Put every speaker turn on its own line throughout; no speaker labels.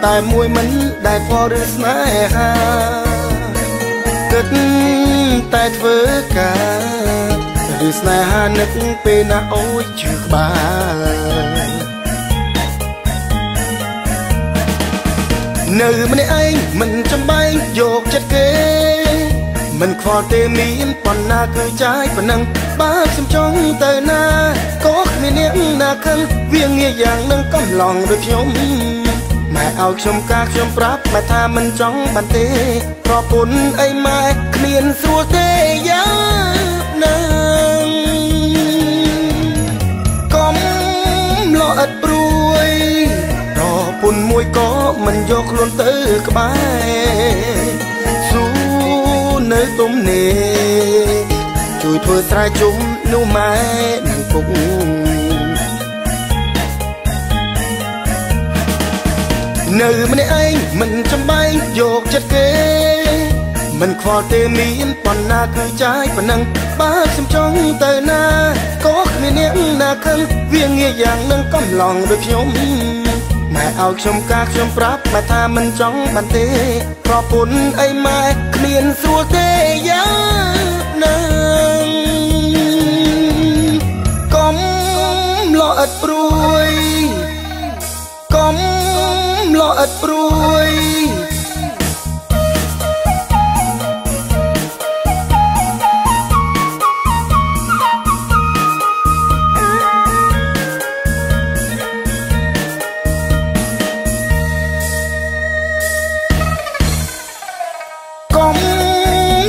តែមួយមិនដែលខ្វល់ឬស្នេហាគិតតែធ្វើការឬស្នេហានឹកពេលណាអូយជឿក្បាលនៅម្នាក់ឯងមិនចំបែងយកចិត្តគេមិនខ្វល់ទេមានប៉ុណ្ណាគឺចាយប៉ុណ្ណឹងបើខ្ញុំចង់ទៅណាក៏គ្មានអ្នកណាខឹងវាងាយយ៉ាងនឹងកំឡងដូចខ្ញុំម៉ែឲ្យខ្ញុំការខ្ញុំប្រាប់ម៉ែថាមិនចង់បានទេប្រពន្ធអីម៉ែគ្មានស្រួលទេយ៉ាងនឹងកុំលោអត់ព្រួយប្រពន្ធមួយក៏មិនយកខ្លួនទៅក្បែរស៊ូនៅទុំនេជួយធ្វើស្រែជុំនោះម៉ែនឹងពុកនៅម្នាក់ឯងមិនចំបែងយកចិត្តគេមិនខ្វល់ទេមានប៉ុណ្ណាគឺចាយប៉ុណ្ណឹងបើខ្ញុំចង់ទៅណាក៏គ្មានអ្នកណាខឹងវាងាយយ៉ាងនឹងកំឡងដូចខ្ញុំម៉ែឲ្យខ្ញុំការខ្ញុំប្រាប់ម៉ែថាមិនចង់បានទេប្រពន្ធអីម៉ែគ្មានស្រួលទេយ៉ាងនឹងកុំលោអត់ព្រួយកុំលោអត់ព្រួយកុំ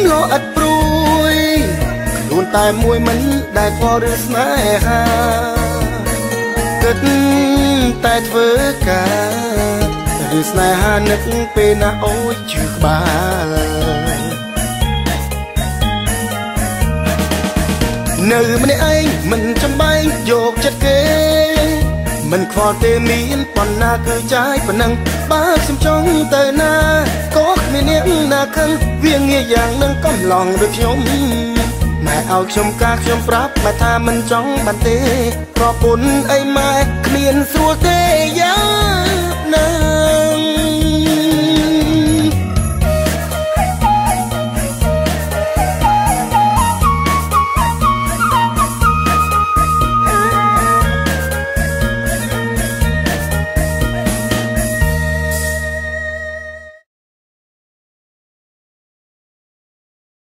លោអត់ព្រួយខ្លួនតែមួយមិនដែលខ្វល់ឬស្នេហាគិតតែធ្វើការឬស្នេហានឹកពេលណាអូយជឿក្បាលនៅម្នាក់ឯងមិនចំបែងយកចិត្តគេមិនខ្វល់ទេមានប៉ុណ្ណាគឺចាយប៉ុណ្ណឹងបើខ្ញុំចង់ទៅណាក៏គ្មានអ្នកណាខឹងវាងាយយ៉ាងនឹងកំឡងដូចខ្ញុំម៉ែឲ្យខ្ញុំការខ្ញុំប្រាប់ម៉ែថាមិនចង់បានទេប្រពន្ធអីម៉ែគ្មានស្រួលទេយ៉ាង